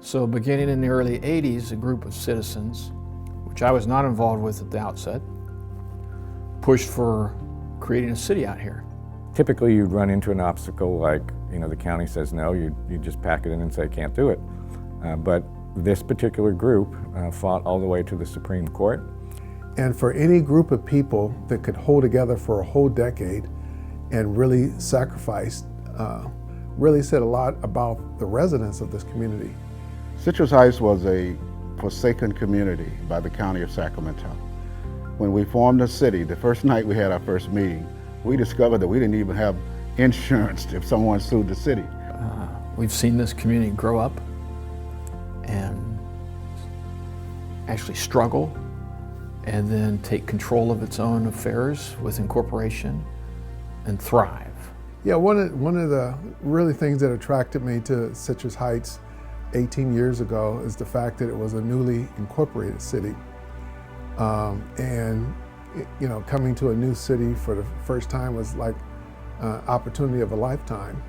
So beginning in the early 80s, a group of citizens, which I was not involved with at the outset, pushed for creating a city out here. Typically you'd run into an obstacle like, the county says no, you just pack it in and say can't do it. But this particular group fought all the way to the Supreme Court. And for any group of people that could hold together for a whole decade and really sacrifice, really said a lot about the residents of this community. Citrus Heights was a forsaken community by the County of Sacramento. When we formed the city, the first night we had our first meeting, we discovered that we didn't even have insurance if someone sued the city. We've seen this community grow up and actually struggle and then take control of its own affairs with incorporation and thrive. Yeah, one of the really things that attracted me to Citrus Heights 18 years ago is the fact that it was a newly incorporated city. And coming to a new city for the first time was like an opportunity of a lifetime.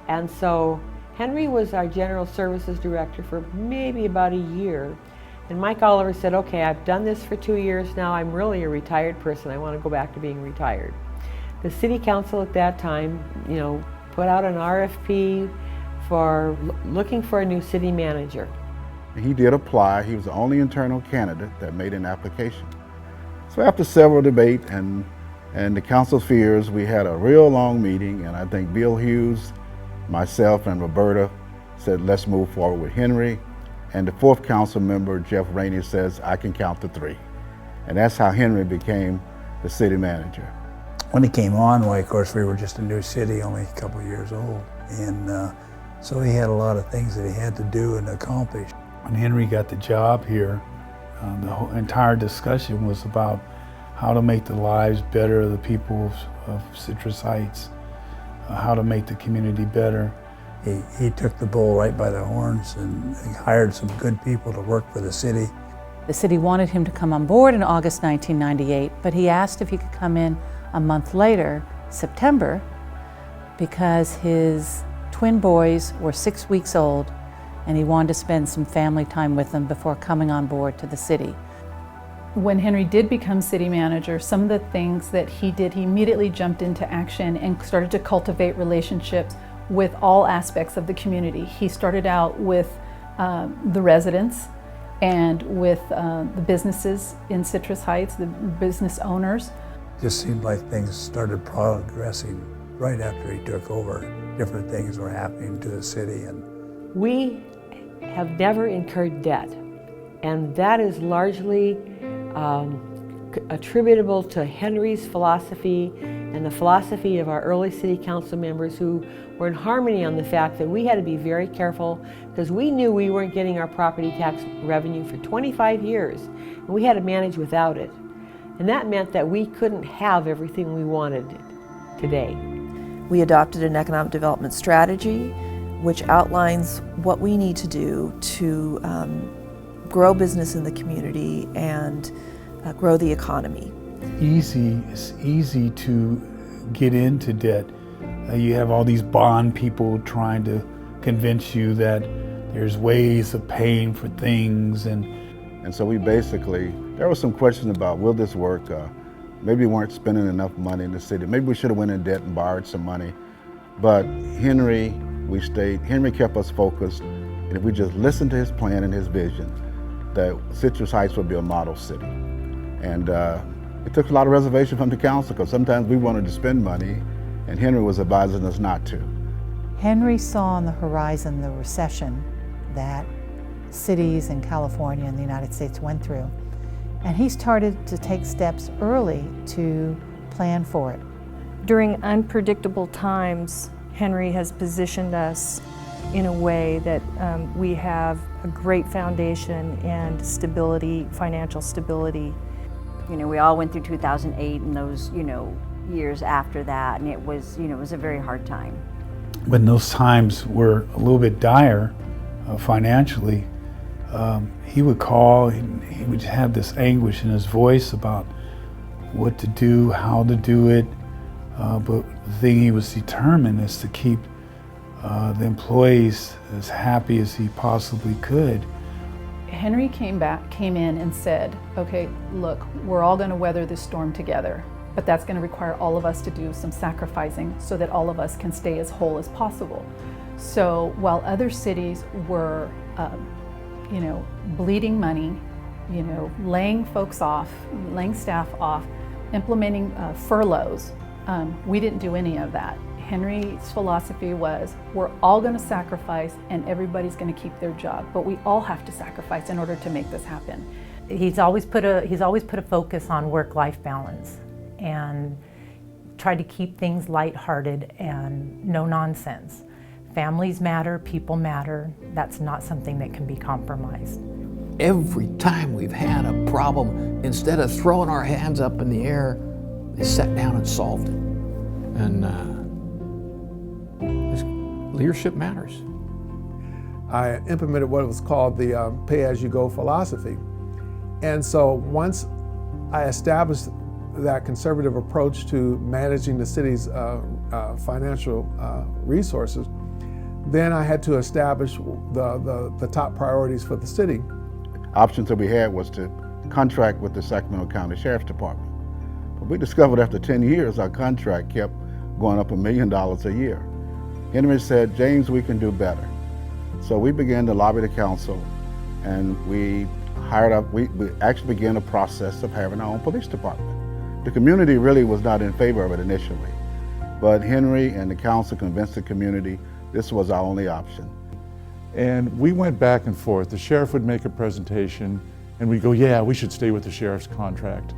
And so Henry was our general services director for maybe about a year. And Mike Oliver said, okay, I've done this for 2 years now. I'm really a retired person. I want to go back to being retired. The city council at that time, put out an RFP for looking for a new city manager. He did apply. He was the only internal candidate that made an application. So after several debates and the council fears, we had a real long meeting, and I think Bill Hughes, myself, and Roberta said, let's move forward with Henry. And the fourth council member, Jeff Rainey, says, I can count to 3. And that's how Henry became the city manager. When he came on, of course, we were just a new city, only a couple of years old. And so he had a lot of things that he had to do and accomplish. When Henry got the job here, the whole entire discussion was about how to make the lives better of the people of Citrus Heights, how to make the community better. He took the bull right by the horns and he hired some good people to work for the city. The city wanted him to come on board in August 1998, but he asked if he could come in a month later, September, because his twin boys were 6 weeks old and he wanted to spend some family time with them before coming on board to the city. When Henry did become city manager, some of the things that he did, he immediately jumped into action and started to cultivate relationships with all aspects of the community. He started out with the residents and with the businesses in Citrus Heights, the business owners. It just seemed like things started progressing right after he took over. Different things were happening to the city. And we have never incurred debt, and that is largely attributable to Henry's philosophy and the philosophy of our early city council members who were in harmony on the fact that we had to be very careful because we knew we weren't getting our property tax revenue for 25 years and we had to manage without it. And that meant that we couldn't have everything we wanted today. We adopted an economic development strategy which outlines what we need to do to grow business in the community and grow the economy. It's easy to get into debt. You have all these bond people trying to convince you that there's ways of paying for things. And so there were some questions about, will this work? Maybe we weren't spending enough money in the city. Maybe we should have went in debt and borrowed some money. But Henry kept us focused, and if we just listened to his plan and his vision, that Citrus Heights would be a model city. And it took a lot of reservation from the council because sometimes we wanted to spend money and Henry was advising us not to. Henry saw on the horizon the recession that cities in California and the United States went through. And he started to take steps early to plan for it. During unpredictable times, Henry has positioned us in a way that we have a great foundation and stability, financial stability. We all went through 2008 and those, years after that, and it was a very hard time. When those times were a little bit dire financially, he would call and he would have this anguish in his voice about what to do, how to do it. But the thing he was determined is to keep the employees as happy as he possibly could. Henry came in and said, okay, look, we're all going to weather this storm together, but that's going to require all of us to do some sacrificing so that all of us can stay as whole as possible. So while other cities were, bleeding money, laying folks off, laying staff off, implementing furloughs, we didn't do any of that. Henry's philosophy was, we're all going to sacrifice and everybody's going to keep their job, but we all have to sacrifice in order to make this happen. He's always put a focus on work-life balance and tried to keep things lighthearted and no nonsense. Families matter, people matter. That's not something that can be compromised. Every time we've had a problem, instead of throwing our hands up in the air, they sat down and solved it. And leadership matters. I implemented what was called the pay-as-you-go philosophy. And so once I established that conservative approach to managing the city's financial resources, then I had to establish the top priorities for the city. Options that we had was to contract with the Sacramento County Sheriff's Department. But we discovered after 10 years, our contract kept going up $1 million a year. Henry said, James, we can do better. So we began to lobby the council, and we actually began a process of having our own police department. The community really was not in favor of it initially, but Henry and the council convinced the community this was our only option. And we went back and forth. The sheriff would make a presentation and we'd go, yeah, we should stay with the sheriff's contract.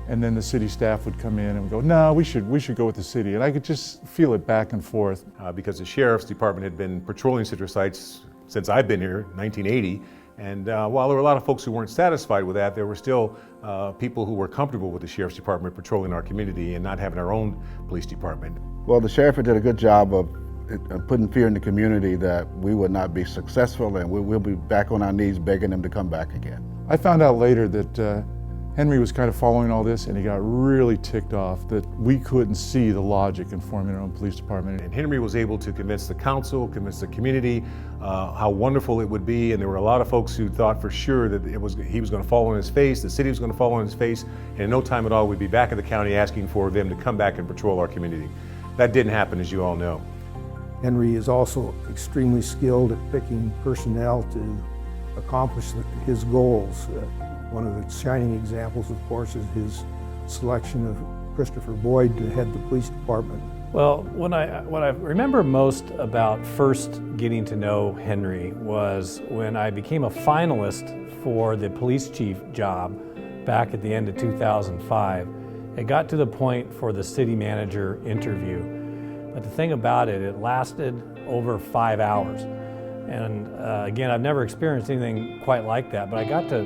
And then the city staff would come in and go, no, we should go with the city. And I could just feel it back and forth. Because the sheriff's department had been patrolling citrus sites since I've been here, 1980. And while there were a lot of folks who weren't satisfied with that, there were still people who were comfortable with the sheriff's department patrolling our community and not having our own police department. Well, the sheriff did a good job of putting fear in the community that we would not be successful, and we'll be back on our knees begging them to come back again. I found out later that Henry was kind of following all this, and he got really ticked off that we couldn't see the logic in forming our own police department. And Henry was able to convince the council, convince the community how wonderful it would be, and there were a lot of folks who thought for sure that he was going to fall on his face, the city was going to fall on his face, and in no time at all we'd be back at the county asking for them to come back and patrol our community. That didn't happen, as you all know. Henry is also extremely skilled at picking personnel to accomplish his goals. One of the shining examples, of course, is his selection of Christopher Boyd to head the police department. Well, what I remember most about first getting to know Henry was when I became a finalist for the police chief job back at the end of 2005. It got to the point for the city manager interview. But the thing about it, it lasted over 5 hours. And again, I've never experienced anything quite like that, but I got to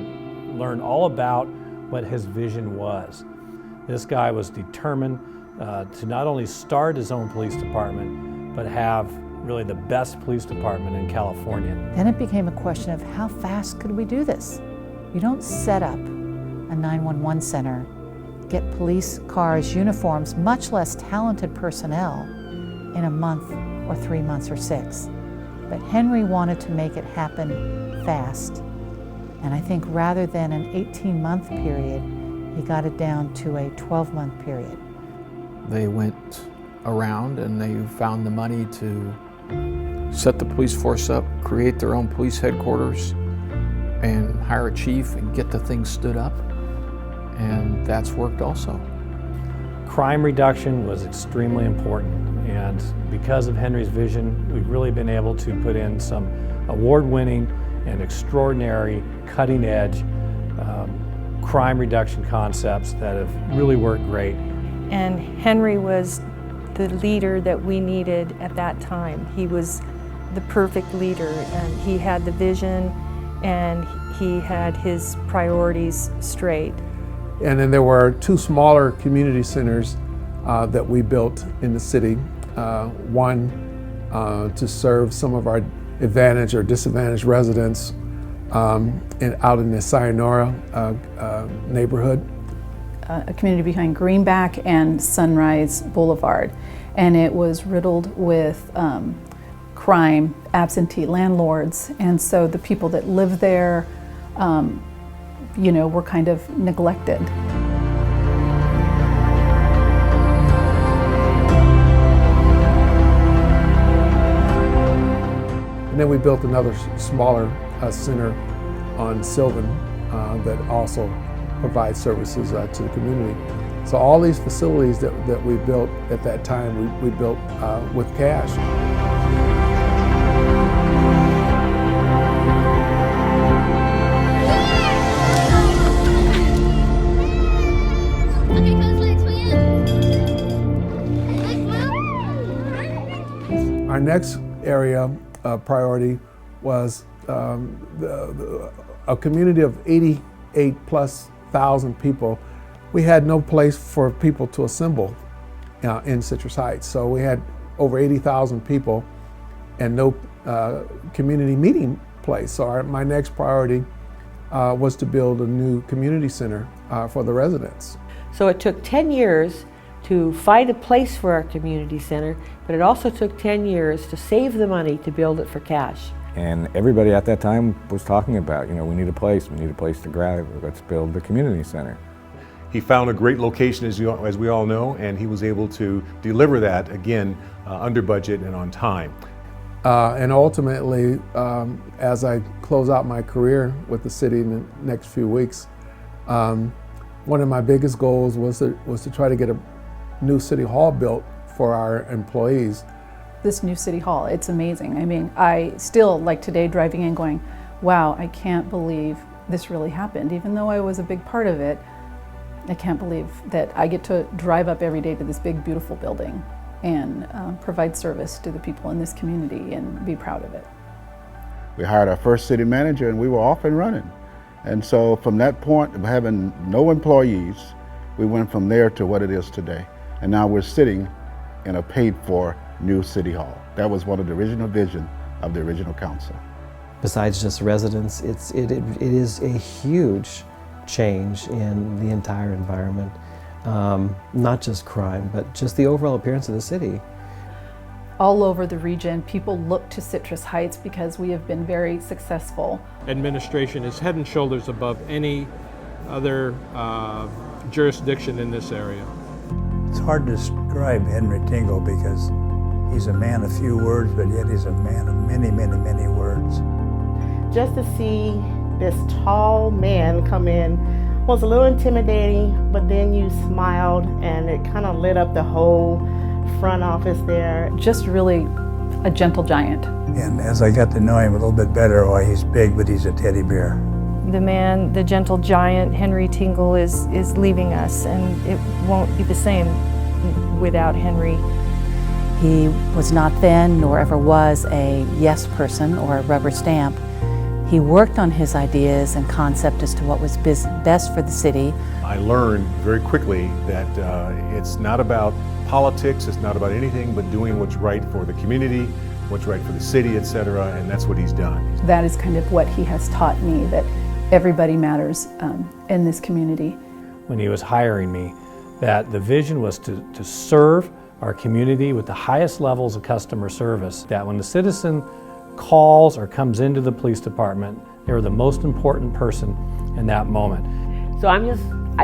learn all about what his vision was. This guy was determined to not only start his own police department, but have really the best police department in California. Then it became a question of how fast could we do this? You don't set up a 911 center, get police cars, uniforms, much less talented personnel in a month or 3 months or 6. But Henry wanted to make it happen fast. And I think rather than an 18-month period, he got it down to a 12-month period. They went around and they found the money to set the police force up, create their own police headquarters, and hire a chief and get the thing stood up. And that's worked also. Crime reduction was extremely important. And because of Henry's vision, we've really been able to put in some award-winning and extraordinary cutting-edge crime reduction concepts that have really worked great. And Henry was the leader that we needed at that time. He was the perfect leader, and he had the vision and he had his priorities straight. And then there were 2 smaller community centers that we built in the city. One to serve some of our advantaged or disadvantaged residents out in the Sayonara neighborhood. A community behind Greenback and Sunrise Boulevard. And it was riddled with crime, absentee landlords, and so the people that live there, you know, were kind of neglected. And then we built another smaller center on Sylvan that also provides services to the community. So all these facilities that we built at that time, we built with cash. Our next area of priority was a community of 88,000+ people. We had no place for people to assemble in Citrus Heights. So we had over 80,000 people and no community meeting place. So my next priority was to build a new community center for the residents. So it took 10 years to find a place for our community center, but it also took 10 years to save the money to build it for cash. And everybody at that time was talking about, you know, we need a place to grab, let's build the community center. He found a great location, as we all know, and he was able to deliver that, again, under budget and on time. And ultimately, as I close out my career with the city in the next few weeks, one of my biggest goals was to try to get a new city hall built for our employees. This new city hall, it's amazing. I mean, I still, like today, driving in going, wow, I can't believe this really happened. Even though I was a big part of it, I can't believe that I get to drive up every day to this big, beautiful building and provide service to the people in this community and be proud of it. We hired our first city manager and we were off and running. And so from that point of having no employees, we went from there to what it is today. And now we're sitting in a paid-for new city hall. That was one of the original vision of the original council. Besides just residents, it is a huge change in the entire environment. Not just crime, but just the overall appearance of the city. All over the region, people look to Citrus Heights because we have been very successful. Administration is head and shoulders above any other jurisdiction in this area. It's hard to describe Henry Tingle because he's a man of few words, but yet he's a man of many, many, many words. Just to see this tall man come in was a little intimidating, but then you smiled and it kind of lit up the whole front office there. Just really a gentle giant. And as I got to know him a little bit better, why he's big, but he's a teddy bear. The man, the gentle giant, Henry Tingle, is leaving us, and it won't be the same without Henry. He was not then, nor ever was, a yes person or a rubber stamp. He worked on his ideas and concept as to what was best for the city. I learned very quickly that it's not about politics, it's not about anything but doing what's right for the community, what's right for the city, etc., and that's what he's done. That is kind of what he has taught me, that everybody matters in this community. When he was hiring me, that the vision was to serve our community with the highest levels of customer service, that when the citizen calls or comes into the police department, they were the most important person in that moment. So I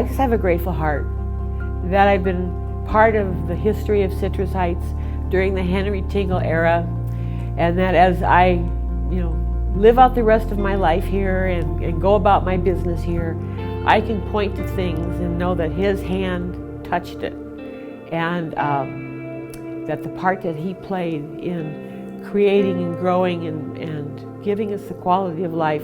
just have a grateful heart that I've been part of the history of Citrus Heights during the Henry Tingle era, and that as I, live out the rest of my life here and go about my business here, I can point to things and know that his hand touched it, and that the part that he played in creating and growing and giving us the quality of life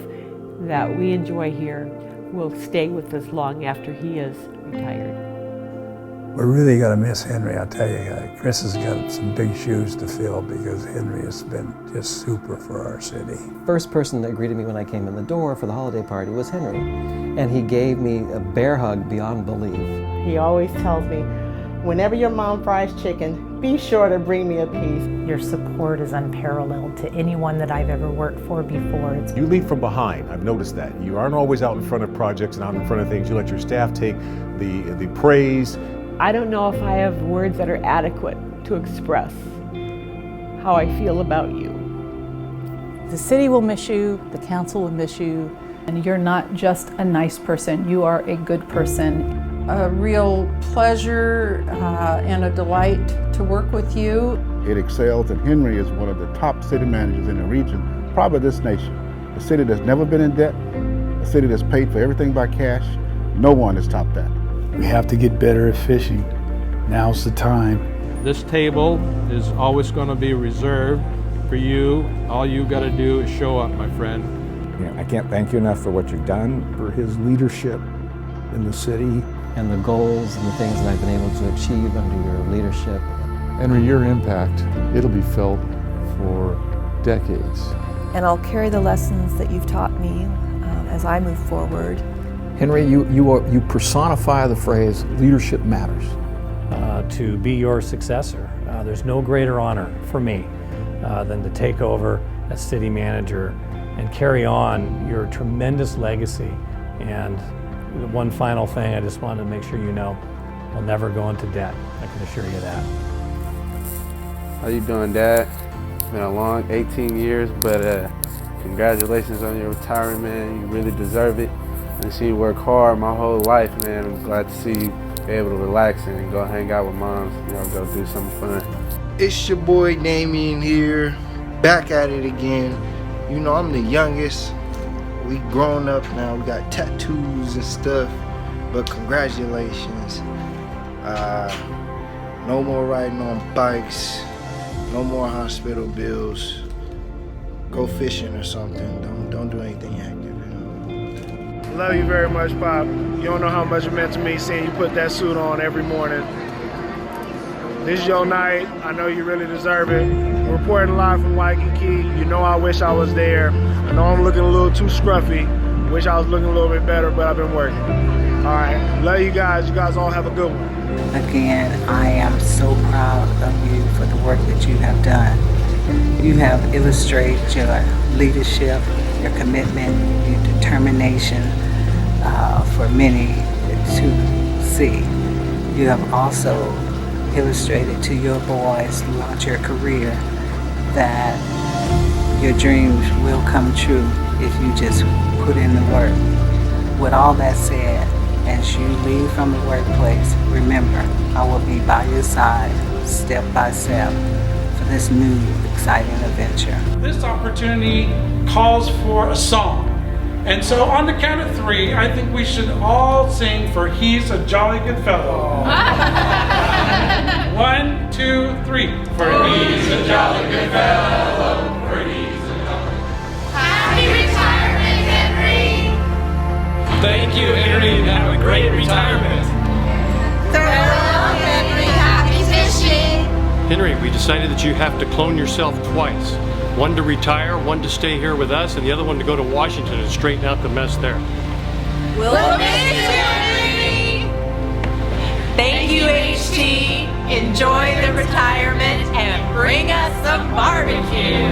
that we enjoy here will stay with us long after he is retired. We're really going to miss Henry, I'll tell you. Chris has got some big shoes to fill because Henry has been just super for our city. First person that greeted me when I came in the door for the holiday party was Henry, and he gave me a bear hug beyond belief. He always tells me, whenever your mom fries chicken, be sure to bring me a piece. Your support is unparalleled to anyone that I've ever worked for before. You lead from behind, I've noticed that. You aren't always out in front of projects and out in front of things. You let your staff take the praise. I don't know if I have words that are adequate to express how I feel about you. The city will miss you, the council will miss you. And you're not just a nice person, you are a good person. A real pleasure and a delight to work with you. It excels, and Henry is one of the top city managers in the region, probably this nation. A city that's never been in debt, a city that's paid for everything by cash. No one has topped that. We have to get better at fishing. Now's the time. This table is always going to be reserved for you. All you got to do is show up, my friend. I can't thank you enough for what you've done. For his leadership in the city. And the goals and the things that I've been able to achieve under your leadership. Henry, your impact, it'll be felt for decades. And I'll carry the lessons that you've taught me as I move forward. Henry, you personify the phrase, leadership matters. To be your successor. There's no greater honor for me than to take over as city manager and carry on your tremendous legacy. And one final thing I just wanted to make sure you know, I'll never go into debt. I can assure you that. How you doing, Dad? It's been a long 18 years, but congratulations on your retirement, man. You really deserve it. I see you work hard my whole life, man. I'm glad to see you be able to relax and go hang out with moms, go do something fun. It's your boy Damien here, back at it again. I'm the youngest. We grown up now, we got tattoos and stuff, but congratulations. No more riding on bikes, no more hospital bills. Go fishing or something, don't do anything active. Love you very much, Pop. You don't know how much it meant to me seeing you put that suit on every morning. This is your night. I know you really deserve it. We're reporting live from Waikiki. I wish I was there. I know I'm looking a little too scruffy. Wish I was looking a little bit better, but I've been working. All right, love you guys. You guys all have a good one. Again, I am so proud of you for the work that you have done. You have illustrated your leadership, your commitment, your determination for many to see. You have also illustrated to your boys throughout your career that your dreams will come true if you just put in the work. With all that said, as you leave from the workplace, remember, I will be by your side, step by step, for this new, exciting adventure. This opportunity calls for a song. And so on the count of 3, I think we should all sing for He's a Jolly Good Fellow. 1, 2, 3. For he's a jolly good fellow. For he's a jolly. Happy retirement, Henry. Thank you, Henry, and have a great retirement. Farewell, Henry. Happy fishing. Henry, we decided that you have to clone yourself twice. One to retire, one to stay here with us, and the other one to go to Washington and straighten out the mess there. We'll miss you, Henry. Thank you, HT. Enjoy the retirement and bring us some barbecue.